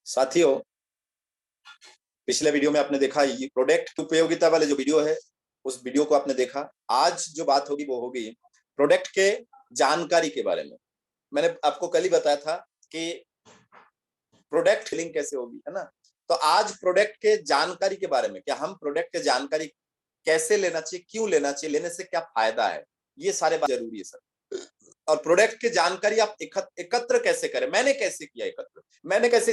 साथियों, पिछले वीडियो में आपने देखा ये प्रोडक्ट की उपयोगिता वाले जो वीडियो है उस वीडियो को आपने देखा। आज जो बात होगी वो होगी प्रोडक्ट के जानकारी के बारे में। मैंने आपको कल ही बताया था कि प्रोडक्ट सेलिंग कैसे होगी, है ना। तो आज प्रोडक्ट के जानकारी के बारे में, क्या हम प्रोडक्ट के जानकारी कैसे लेना चाहिए, क्यों लेना चाहिए, लेने से क्या फायदा है, ये सारे बात जरूरी है सर। और प्रोडक्ट की जानकारी आप एकत्र कैसे करें, मैंने कैसे किया एकत्र, मैंने कैसे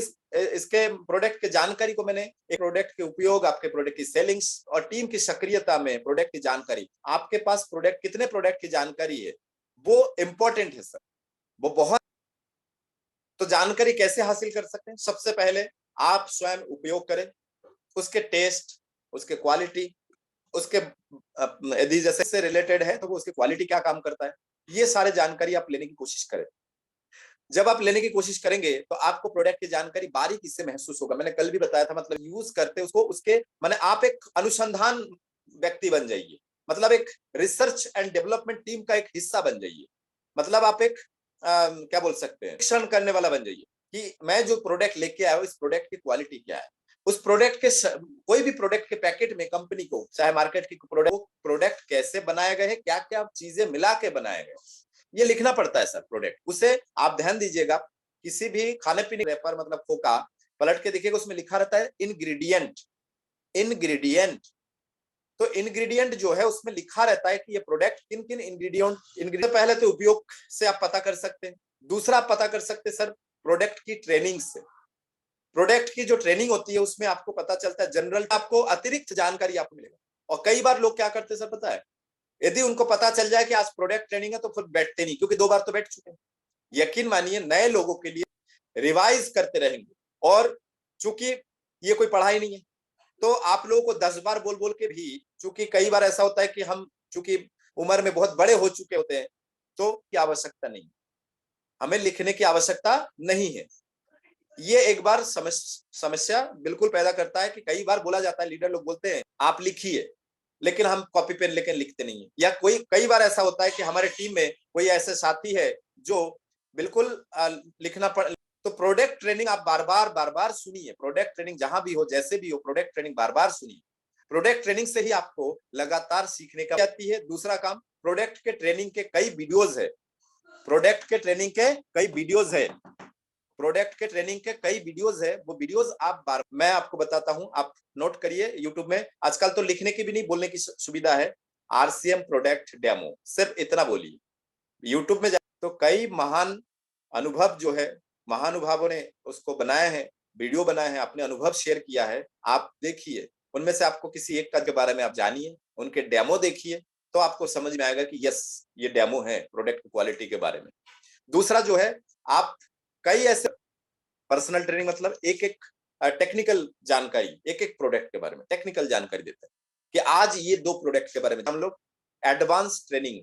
इसके प्रोडक्ट के जानकारी को मैंने एक प्रोडक्ट के उपयोग, आपके प्रोडक्ट की सेलिंग्स और टीम की सक्रियता में प्रोडक्ट की जानकारी, आपके पास प्रोडक्ट कितने प्रोडक्ट की जानकारी है वो इंपॉर्टेंट है सर, वो बहुत। तो जानकारी कैसे हासिल कर सकते हैं? सबसे पहले आप स्वयं उपयोग करें, उसके टेस्ट, उसके क्वालिटी, उसके यदि जैसे से रिलेटेड है तो वो उसकी क्वालिटी क्या काम करता है, ये सारे जानकारी आप लेने की कोशिश करें। जब आप लेने की कोशिश करेंगे तो आपको प्रोडक्ट की जानकारी बारीकी से महसूस होगा। मैंने कल भी बताया था, मतलब यूज करते उसको, उसके माने आप एक अनुसंधान व्यक्ति बन जाइए, मतलब एक रिसर्च एंड डेवलपमेंट टीम का एक हिस्सा बन जाइए। मतलब आप एक क्या बोल सकते हैं, परीक्षण करने वाला बन जाइए कि मैं जो प्रोडक्ट लेके आया हूँ इस प्रोडक्ट की क्वालिटी क्या है। उस प्रोडक्ट के कोई भी प्रोडक्ट के पैकेट में कंपनी को, चाहे मार्केट की प्रोडक्ट कैसे बनाए गए हैं, क्या क्या चीजें मिला के बनाए गए, ये लिखना पड़ता है सर प्रोडक्ट। उसे आप ध्यान दीजिएगा, किसी भी खाने पीने रैपर मतलब खोका पलट के देखिएगा, उसमें लिखा रहता है इंग्रेडिएंट। इंग्रेडिएंट तो इंग्रेडिएंट जो है उसमें लिखा रहता है कि ये प्रोडक्ट किन किन इंग्रेडिएंट पहले तो उपयोग से आप पता कर सकते हैं। दूसरा आप पता कर सकते हैं सर प्रोडक्ट की ट्रेनिंग से। प्रोडक्ट की जो ट्रेनिंग होती है उसमें आपको पता चलता है, जनरल आपको अतिरिक्त जानकारी आपको मिलेगा। और कई बार लोग क्या करते हैं सर पता है, यदि उनको पता चल जाए कि आज प्रोडक्ट ट्रेनिंग है तो फिर बैठते नहीं, क्योंकि 2 बार तो बैठ चुके हैं। यकीन मानिए नए लोगों के लिए रिवाइज करते रहेंगे, और चूंकि ये कोई पढ़ाई नहीं है तो आप लोगों को 10 बार बोल बोल के भी, चूंकि कई बार ऐसा होता है कि हम चूंकि उम्र में बहुत बड़े हो चुके होते हैं तो की आवश्यकता नहीं, हमें लिखने की आवश्यकता नहीं है। ये एक बार समस्या बिल्कुल पैदा करता है कि कई बार बोला जाता है, लीडर लोग बोलते हैं आप लिखिए, लेकिन हम कॉपी पेन लेकर लिखते नहीं है। या कई बार ऐसा होता है कि हमारे टीम में कोई ऐसे साथी है जो बिल्कुल लिखना पड़। तो प्रोडक्ट ट्रेनिंग आप बार बार सुनिए, प्रोडक्ट ट्रेनिंग जहां भी हो, जैसे भी हो, प्रोडक्ट ट्रेनिंग बार बार सुनिए। प्रोडक्ट ट्रेनिंग से ही आपको लगातार सीखने का आती है। दूसरा काम, प्रोडक्ट के ट्रेनिंग के कई वीडियोज है, प्रोडक्ट के ट्रेनिंग के कई वीडियोज है, प्रोडक्ट के ट्रेनिंग के कई वीडियोज है। वो वीडियोज आप मैं आपको बताता हूं, आप नोट करिए। यूट्यूब में आजकल तो लिखने की भी नहीं, बोलने की सुविधा है। आरसीएम प्रोडक्ट डेमो, सिर्फ इतना बोलिए। यूट्यूब में तो कई महान अनुभव जो है, महानुभावों ने उसको बनाए हैं, वीडियो बनाए हैं, अपने अनुभव शेयर किया है। आप देखिए, उनमें से आपको किसी एक का के बारे में आप जानिए, उनके डेमो देखिए, तो आपको समझ में आएगा कि यस ये डेमो है प्रोडक्ट क्वालिटी के बारे में। दूसरा जो है, आप कई ऐसे पर्सनल ट्रेनिंग, मतलब एक एक टेक्निकल जानकारी, एक एक प्रोडक्ट के बारे में टेक्निकल जानकारी देते हैं कि आज ये 2 प्रोडक्ट के बारे में हम लोग एडवांस ट्रेनिंग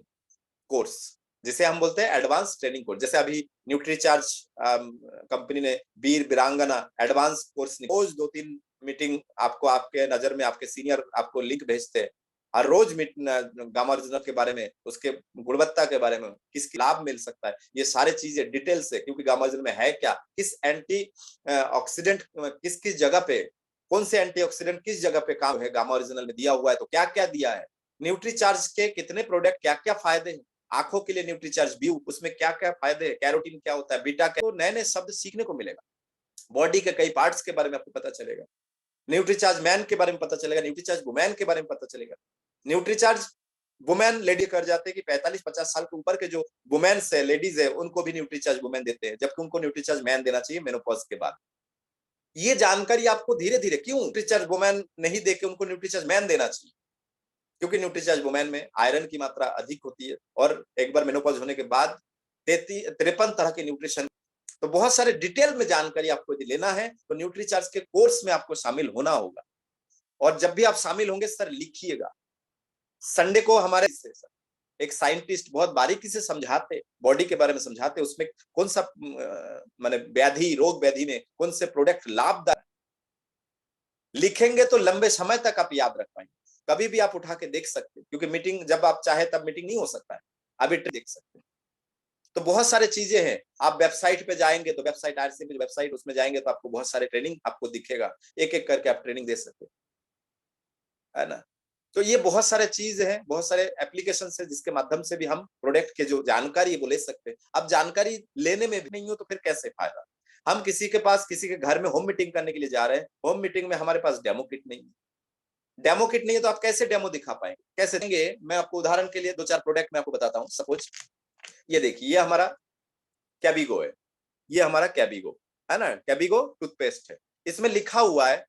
कोर्स, जिसे हम बोलते हैं एडवांस ट्रेनिंग कोर्स। जैसे अभी न्यूट्रीचार्ज कंपनी ने वीर वीरांगना एडवांस कोर्स, रोज 2-3 मीटिंग आपको, आपके नजर में आपके सीनियर आपको लिंक भेजते हैं, हर रोज गामा ओरिजिनल के बारे में, उसके गुणवत्ता के बारे में, किसकी लाभ मिल सकता है, ये सारे चीजें डिटेल से, क्योंकि गामा ओरिजिनल में है क्या, किस एंटी ऑक्सीडेंट किस किस जगह पे, कौन से एंटीऑक्सीडेंट किस जगह पे काम है, गामा ओरिजिनल में दिया हुआ है तो क्या क्या दिया है। न्यूट्रीचार्ज के कितने प्रोडक्ट, क्या क्या फायदे हैं, आंखों के लिए न्यूट्रीचार्ज व्यू, उसमें क्या क्या फायदे हैं, कैरोटीन क्या होता है, बीटा क्या, तो नए नए शब्द सीखने को मिलेगा। बॉडी के कई पार्ट्स के बारे में आपको पता चलेगा, न्यूट्रीचार्ज मैन के बारे में पता चलेगा, न्यूट्रीचार्ज वुमेन के बारे में पता चलेगा। न्यूट्रीचार्ज वुमेन लेडी कर जाते हैं कि 45-50 साल के ऊपर के जो वुमेन्स है, लेडीज है, उनको भी न्यूट्रीचार्ज वुमेन देते हैं, जबकि उनको न्यूट्रीचार्ज मैन देना चाहिए मेनोपॉज के बाद। ये जानकारी आपको धीरे धीरे, क्यों न्यूट्रीचार्ज वुमेन नहीं देके उनको न्यूट्रीचार्ज मैन देना चाहिए, क्योंकि न्यूट्रीचार्ज वुमेन में आयरन की मात्रा अधिक होती है, और एक बार मेनोपॉज होने के बाद 53 तरह के न्यूट्रिशन। तो बहुत सारे डिटेल में जानकारी आपको यदि लेना है तो न्यूट्रीचार्ज के कोर्स में आपको शामिल होना होगा। और जब भी आप शामिल होंगे सर लिखिएगा। संडे को हमारे एक साइंटिस्ट बहुत बारीकी से समझाते, बॉडी के बारे में समझाते, उसमें कौन सा माने व्याधि, रोग व्याधि में कौन से प्रोडक्ट लाभदायक, लिखेंगे तो लंबे समय तक आप याद रख पाएंगे। कभी भी आप उठा के देख सकते हैं, क्योंकि मीटिंग जब आप चाहे तब मीटिंग नहीं हो सकता है, अभी देख सकते हैं। तो बहुत सारे चीजें हैं। आप वेबसाइट पे जाएंगे तो वेबसाइट आरसीएम की वेबसाइट, उसमें जाएंगे तो आपको बहुत सारे ट्रेनिंग आपको दिखेगा, एक एक करके आप ट्रेनिंग दे सकते है ना। तो ये बहुत सारे चीज हैं, बहुत सारे एप्लीकेशन है जिसके माध्यम से भी हम प्रोडक्ट के जो जानकारी है वो ले सकते हैं। अब जानकारी लेने में भी नहीं हो तो फिर कैसे फायदा। हम किसी के पास, किसी के घर में होम मीटिंग करने के लिए जा रहे हैं, होम मीटिंग में हमारे पास डेमो किट नहीं है। डेमो किट नहीं है तो आप कैसे डेमो दिखा पाएंगे, कैसे देंगे। मैं आपको उदाहरण के लिए दो चार प्रोडक्ट मैं आपको बताता हूँ। सपोज ये देखिए, ये हमारा कैबिगो है, ये हमारा कैबिगो है ना, कैबिगो टूथपेस्ट है। इसमें लिखा हुआ है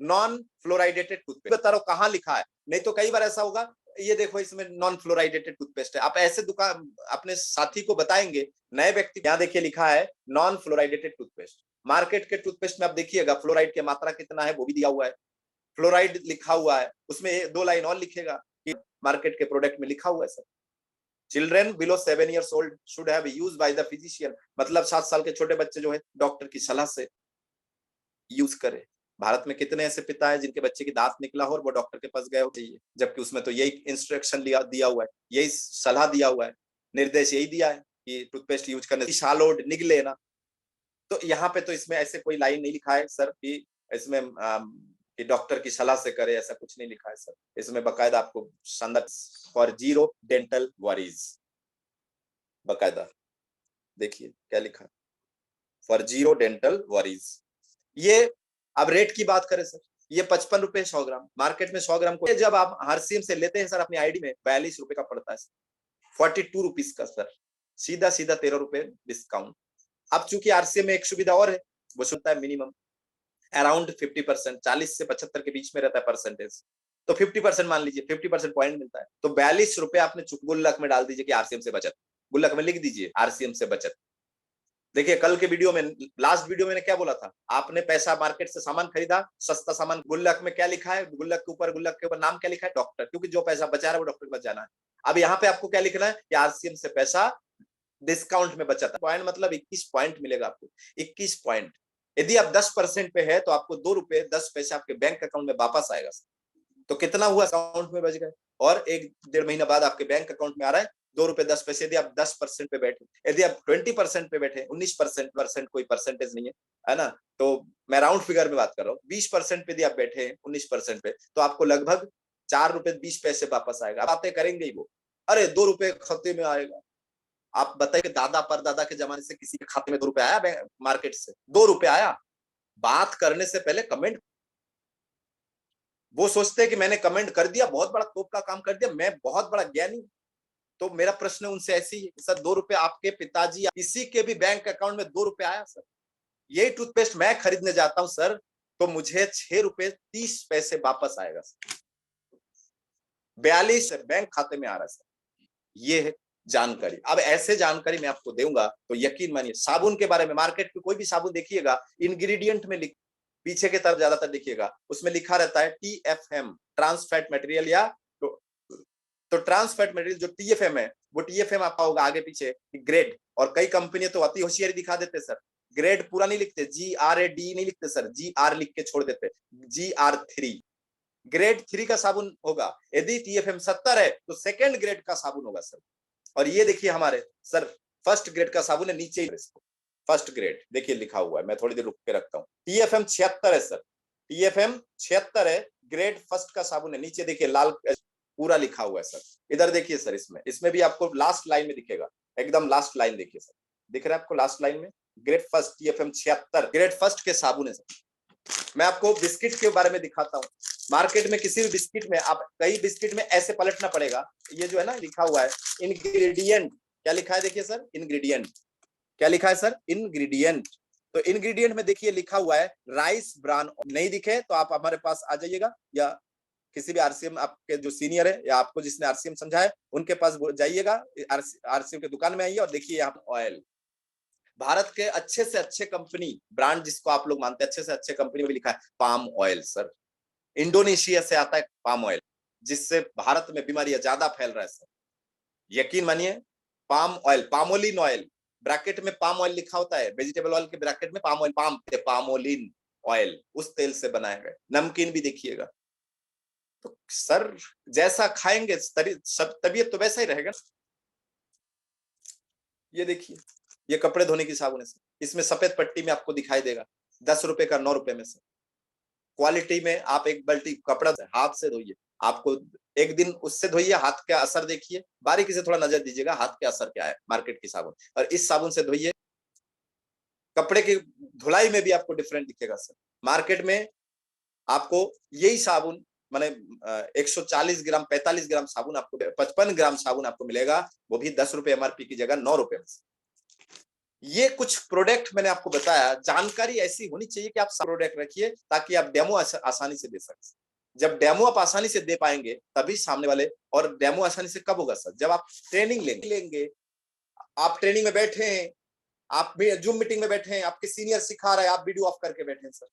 नॉन फ्लोराइडेटेड टूथपेस्ट। बता रहा हूं कहां लिखा है, नहीं तो कई बार ऐसा होगा, ये देखो इसमें नॉन फ्लोराइडेटेड टूथपेस्ट है। आप ऐसे दुकान अपने साथी को बताएंगे, नए व्यक्ति, यहाँ देखिए लिखा है नॉन फ्लोराइडेटेड टूथपेस्ट। मार्केट के टूथपेस्ट में आप देखिएगा फ्लोराइड की मात्रा कितना है वो भी दिया हुआ है, फ्लोराइड लिखा हुआ है, उसमें 2 लाइन और लिखेगा कि मार्केट के प्रोडक्ट में लिखा हुआ है sir. Children below 7 years old should have used by the physician, मतलब 7 साल के छोटे बच्चे जो है डॉक्टर की सलाह से यूज करे। भारत में कितने ऐसे पिता है जिनके बच्चे की दांत निकला हो और वो डॉक्टर के पास गए हो चाहिए, जबकि उसमें तो यही इंस्ट्रक्शन दिया हुआ है, यही सलाह दिया हुआ है, निर्देश यही दिया है कि टूथपेस्ट यूज करने सालोड निकले ना। तो यहाँ पे तो इसमें ऐसे कोई लाइन नहीं लिखा है सर कि इसमें कि डॉक्टर की सलाह से करे, ऐसा कुछ नहीं लिखा है सर। इसमें बकायदा आपको शानदार फॉर जीरो डेंटल वरीज, बकायदा देखिए क्या लिखा है, फॉर जीरो डेंटल वरीज। ये अब रेट की बात करें सर, ये 55 रुपए 100 ग्राम, मार्केट में 100 ग्राम को जब आप हरसिम से लेते हैं सर अपनी आईडी में 42 रुपए का पड़ता है, 42 रुपीज का सर, सीधा सीधा 13 रुपए डिस्काउंट। अब चूंकि आरसीएम में एक सुविधा और है, वो सुनता है मिनिमम अराउंड 50%, 40 से 75 के बीच में रहता है परसेंटेज, तो 50% मान लीजिए, 50% पॉइंट मिलता है। तो 42 रुपए आपने चुक गुल्लक में डाल दीजिए कि आरसीएम से बचत, गुल्लक में लिख दीजिए आरसीएम से बचत। देखिए कल के वीडियो में, लास्ट वीडियो में क्या बोला था, आपने पैसा मार्केट से सामान खरीदा, सस्ता सामान, गुल्लक में क्या लिखा है, गुल्लक के ऊपर नाम क्या लिखा है, डॉक्टर, क्योंकि जो पैसा बचा रहा है वो डॉक्टर के पास जाना है। अब यहाँ पे आपको क्या लिखना है कि आरसीएम से पैसा डिस्काउंट में बचा था, पॉइंट मतलब 21 पॉइंट मिलेगा आपको, 21 पॉइंट। यदि आप 10% पे है तो आपको 2 रुपए 10 पैसे आपके बैंक अकाउंट में वापस आएगा। तो कितना हुआ, अकाउंट में बच गए, और 1-1.5 महीना बाद आपके बैंक अकाउंट में आ रहा है 2 रुपए 10 पैसे। यदि आप 10% पे बैठे, यदि आप 20% पे बैठे, 19% कोई परसेंटेज नहीं है ना, तो मैं राउंड फिगर में बात कर रहा हूँ, 20% पे यदि आप बैठे 19% पे, तो आपको लगभग 4 रुपए 20 पैसे वापस आएगा। बातें करेंगे ही वो, अरे 2 रुपए खाते में आएगा। आप बताइए दादा परदादा के जमाने से किसी के खाते में 2 रुपए आया मार्केट से, 2 रुपए आया। बात करने से पहले कमेंट, वो सोचते हैं कि मैंने कमेंट कर दिया, बहुत बड़ा तोप का काम कर दिया, मैं बहुत बड़ा ज्ञानी। तो मेरा प्रश्न उनसे ऐसी है, सर 2 रुपए आपके पिताजी या किसी के भी बैंक अकाउंट में 2 रुपए आया सर, यही टूथपेस्ट मैं खरीदने जाता हूं सर, तो मुझे 6 रुपए 30 पैसे वापस आएगा सर, 42 बैंक खाते में आ रहा है सर। ये है जानकारी। अब ऐसे जानकारी मैं आपको दूंगा तो यकीन मानिए, साबुन के बारे में, मार्केट में कोई भी साबुन देखिएगा इंग्रेडिएंट में पीछे की तरफ ज्यादातर देखिएगा उसमें लिखा रहता है TFM, ट्रांस फैट मटेरियल, या तो ट्रांस फैट मटेरियल जो TFM है, वो TFM आपका होगा आगे पीछे ग्रेड। और कई कंपनियां तो अति होशियारी दिखा देते सर, ग्रेड पूरा नहीं लिखते, GRAD नहीं लिखते सर, GR लिख के छोड़ देते, GR3, ग्रेड 3 का साबुन होगा। यदि TFM 70 है तो सेकेंड ग्रेड का साबुन होगा सर। और ये देखिए हमारे सर फर्स्ट ग्रेड का साबुन है, नीचे ही फर्स्ट ग्रेड देखिए लिखा हुआ है, मैं थोड़ी देर रुक के रखता हूँ। TFM 76 है सर, TFM 76 है, ग्रेड फर्स्ट का साबुन है, नीचे देखिए लाल पूरा लिखा हुआ है सर। इधर देखिए सर, इसमें भी आपको लास्ट लाइन में दिखेगा, एकदम लास्ट लाइन देखिए सर, दिख रहा है आपको लास्ट लाइन में, grade first TFM 76 grade first के साबुन है सर। मैं आपको बिस्किट के बारे में दिखाता हूँ। मार्केट में किसी भी बिस्किट में, आप कई बिस्किट में ऐसे पलटना पड़ेगा, ये जो है ना लिखा हुआ है इंग्रेडिएंट, क्या लिखा है देखिए सर, इंग्रेडिएंट, क्या लिखा है सर, इंग्रेडिएंट। तो इंग्रेडिएंट में देखिए लिखा हुआ है राइस ब्रान, नहीं दिखे तो आप हमारे पास आ जाइएगा, या किसी भी आरसीएम आपके जो सीनियर है या आपको जिसने आरसीएम समझा है उनके पास जाइएगा, आरसीएम के दुकान में आइए और देखिए यहाँ ऑयल, भारत के अच्छे से अच्छे कंपनी ब्रांड जिसको आप लोग मानते हैं अच्छे से अच्छे कंपनी में लिखा है पाम ऑयल सर, इंडोनेशिया से आता है पाम ऑयल, जिससे भारत में बीमारियां ज्यादा फैल रहा है सर, यकीन मानिए। Palm oil, palmolein oil, bracket में पाम ऑयल लिखा होता है, वेजिटेबल ऑयल के ब्रैकेट में पाम ऑयल, पामोलिन ऑयल, उस तेल से बनाया गया। नमकीन भी देखिएगा, तो सर जैसा खाएंगे सब तबीयत तो वैसा ही रहेगा। ये देखिए, ये कपड़े धोने की साबुन है सर। इसमें सफेद पट्टी में आपको दिखाई देगा 10 रुपए का 9 रुपए में से। क्वालिटी में आप एक बाल्टी कपड़ा हाथ से धोइए, आपको एक दिन उससे धोइए, हाथ का असर देखिए, बारीकी से थोड़ा नजर दीजिएगा हाथ के असर क्या है मार्केट की साबुन, और इस साबुन से धोइए, कपड़े की धुलाई में भी आपको डिफरेंट दिखेगा सर। मार्केट में आपको यही साबुन माने 140 ग्राम 45 ग्राम साबुन आपको 55 ग्राम साबुन आपको मिलेगा, वो भी 10 रुपए एमआरपी की जगह 9 रुपए में। ये कुछ प्रोडक्ट मैंने आपको बताया, जानकारी ऐसी होनी चाहिए कि आप प्रोडक्ट रखिए ताकि आप डेमो आसानी से दे सकते। जब डेमो आप आसानी से दे पाएंगे तभी सामने वाले, और डेमो आसानी से कब होगा सर? जब आप ट्रेनिंग लेंगे। आप ट्रेनिंग में बैठे हैं, आप जूम मीटिंग में बैठे हैं, आपके सीनियर सिखा रहे हैं, आप वीडियो ऑफ करके बैठे हैं सर।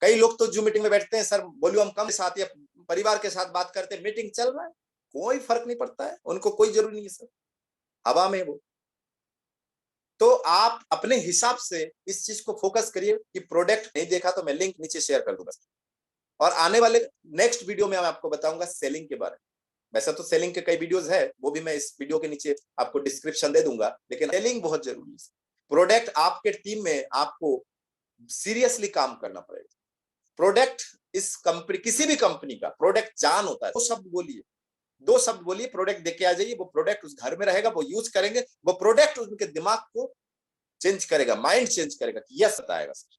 कई लोग तो जूम मीटिंग में बैठते हैं सर, वॉल्यूम कम के साथ या परिवार के साथ बात करते हैं, मीटिंग चल रहा है, कोई फर्क नहीं पड़ता है, उनको कोई जरूरी नहीं है सर, हवा में वो। तो आप अपने हिसाब से इस चीज को फोकस करिए कि प्रोडक्ट नहीं देखा तो मैं लिंक नीचे शेयर कर दूंगा, और आने वाले नेक्स्ट वीडियो में मैं आपको बताऊंगा सेलिंग के बारे में। वैसे तो सेलिंग के कई वीडियोस है, वो भी मैं इस वीडियो के नीचे आपको डिस्क्रिप्शन दे दूंगा, लेकिन सेलिंग बहुत जरूरी है। प्रोडक्ट आपके टीम में आपको सीरियसली काम करना पड़ेगा। प्रोडक्ट इस कंपनी, किसी भी कंपनी का प्रोडक्ट जान होता है। दो शब्द बोलिए, प्रोडक्ट देके आ जाइए, वो प्रोडक्ट उस घर में रहेगा, वो यूज करेंगे, वो प्रोडक्ट उनके दिमाग को चेंज करेगा, माइंड चेंज करेगा कि यस बताएगा सर।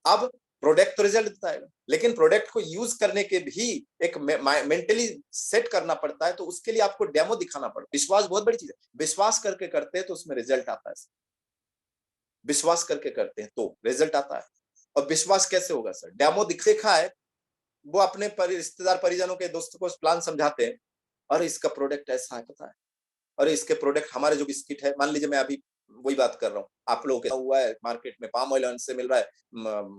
अब प्रोडक्ट तो रिजल्ट देता है, लेकिन प्रोडक्ट को यूज करने के भी एक मेंटली सेट करना पड़ता है, तो उसके लिए आपको डेमो दिखाना पड़ता है। विश्वास बहुत बड़ी चीज है, विश्वास करके करते हैं तो उसमें रिजल्ट आता है, विश्वास करके करते हैं तो रिजल्ट आता है। और विश्वास कैसे होगा सर? डेमो देखा है, वो अपने रिश्तेदार परिजनों के दोस्तों को प्लान समझाते हैं, और इसका प्रोडक्ट ऐसा है पता है, और इसके प्रोडक्ट हमारे जो बिस्किट है, मान लीजिए मैं अभी वही बात कर रहा हूँ, आप लोगों के हुआ है मार्केट में पाम ऑयल से मिल रहा है,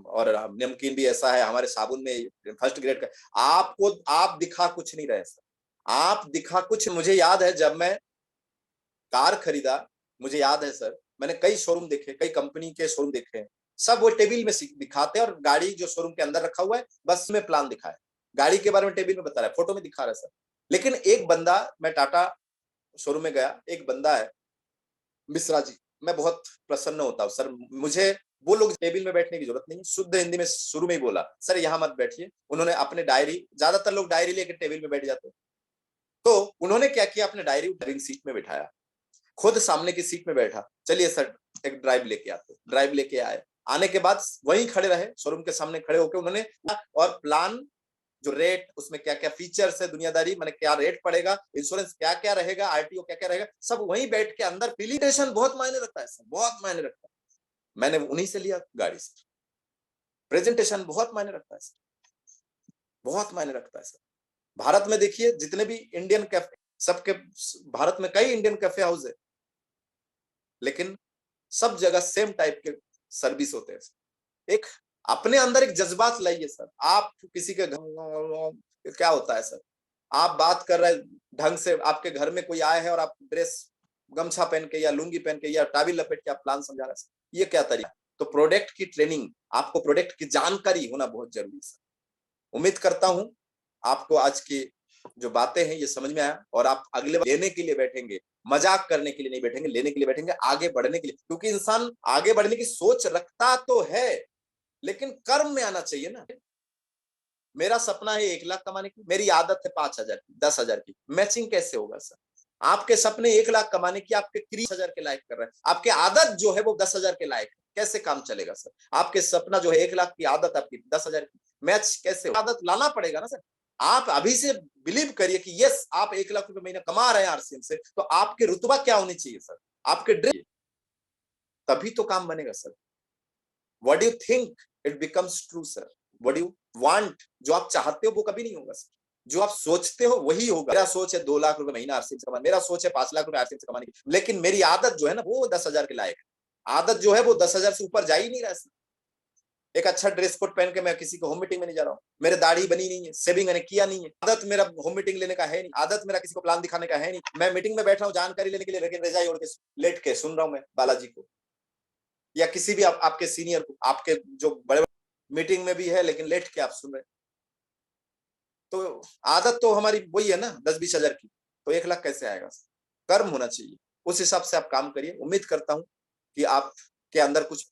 और नमकीन भी ऐसा है, हमारे साबुन में फर्स्ट ग्रेड का। आपको आप दिखा कुछ नहीं रहे सर, आप दिखा कुछ। मुझे याद है जब मैं कार खरीदा, मुझे याद है सर, मैंने कई शोरूम देखे, कई कंपनी के शोरूम देखे, सब वो टेबल में दिखाते हैं, और गाड़ी जो शोरूम के अंदर रखा हुआ है बस में प्लान दिखाया, गाड़ी के बारे में टेबल में बता रहा है, फोटो में दिखा रहा है सर। लेकिन एक बंदा, मैं टाटा शोरूम में गया, एक बंदा है मिश्रा जी, मैं बहुत प्रसन्न होता हूँ सर। मुझे वो लोग टेबल में बैठने की जरूरत नहीं, शुद्ध हिंदी में शुरू में ही बोला, सर यहाँ मत बैठिए। उन्होंने अपने डायरी, ज्यादातर लोग डायरी लेकर टेबल में बैठ जाते, तो उन्होंने क्या किया, अपने डायरी ड्राइविंग सीट में बिठाया, खुद सामने की सीट में बैठा, चलिए सर एक ड्राइव लेके आते। ड्राइव लेके आए, आने के बाद वहीं खड़े रहे, शोरूम के सामने खड़े होकर उन्होंने, और प्लान जो रेट, उसमें क्या क्या फीचर्स है, दुनियादारी माने क्या रेट पड़ेगा, इंश्योरेंस क्या क्या रहेगा, आरटीओ क्या क्या रहेगा, सब वहीं बैठ के अंदर। प्रेजेंटेशन बहुत मायने रखता है सर, बहुत मायने रखता है। मैंने उन्हीं से लिया गाड़ी से, प्रेजेंटेशन बहुत मायने रखता है सर, बहुत मायने रखता है सर। भारत में देखिए जितने भी इंडियन कैफे, सबके, भारत में कई इंडियन कैफे हाउस है, लेकिन सब जगह सेम टाइप के सर्विस होते हैं। एक अपने अंदर एक जज्बात लाइए सर। आप किसी के घर क्या होता है सर, आप बात कर रहे ढंग से, आपके घर में कोई आए है और आप ड्रेस गमछा पहन के या लुंगी पहन के या टाविल लपेट के आप प्लान समझा रहे हैं, ये क्या तरीका? तो प्रोडक्ट की ट्रेनिंग, आपको प्रोडक्ट की जानकारी होना बहुत जरूरी है सर। उम्मीद करता हूं आपको आज की जो बातें हैं ये समझ में आया, और आप अगले लेने के लिए बैठेंगे, मजाक करने के लिए नहीं बैठेंगे, लेने के लिए बैठेंगे, आगे बढ़ने के लिए। क्योंकि इंसान आगे बढ़ने की सोच रखता तो है, लेकिन कर्म में आना चाहिए ना। मेरा सपना है 1 लाख कमाने की, मेरी आदत है 5,000 की, 10,000 की, मैचिंग कैसे होगा सर? आपके सपने 1 लाख कमाने की, आपके क्रिया 10,000 के लायक कर रहे हैं, आपके आदत जो है वो 10,000 के लायक है, कैसे काम चलेगा सर? आपके सपना जो है 1 लाख की, आदत आपकी 10,000 की, मैच कैसे? आदत लाना पड़ेगा ना सर। आप अभी से बिलीव करिए कि यस, आप 1 लाख रुपए महीना कमा रहे हैं आरसीएम से, तो आपके रुतबा क्या होनी चाहिए सर? आपके ड्रीम, तभी तो काम बनेगा sir. What do you think it becomes true sir. What do you want, जो आप चाहते हो वो कभी नहीं होगा सर, जो आप सोचते हो वही होगा। मेरा सोच है 2 लाख रुपए महीना आरसीएम से कमाने, मेरा सोच है 5 लाख रुपए आरसीएम से कमाने की, लेकिन मेरी आदत जो है ना वो 10,000 के लायक है। आदत जो है वो 10,000 से ऊपर जा ही नहीं रहा सर। एक अच्छा ड्रेस कोड पहन के मैं किसी को होम मीटिंग में नहीं जा रहा हूँ, मेरे दाढ़ी बनी नहीं है, सेविंग मैंने किया नहीं है, आदत मेरा होम मीटिंग लेने का है नहीं, आदत मेरा किसी को प्लान दिखाने का है नहीं। मैं मीटिंग में बैठ रहा हूँ जानकारी लेने के लिए, लेकिन रजाई ओढ़ के लेट के सुन रहा हूँ मैं बालाजी को, या किसी भी आपके सीनियर को, आपके जो बड़े मीटिंग में भी है लेकिन लेट के आप सुन रहे। तो आदत तो हमारी वही है ना 10-20 हजार की, तो 1 लाख कैसे आएगा? कर्म होना चाहिए, उस हिसाब से आप काम करिए। उम्मीद करता हूं कि आपके अंदर कुछ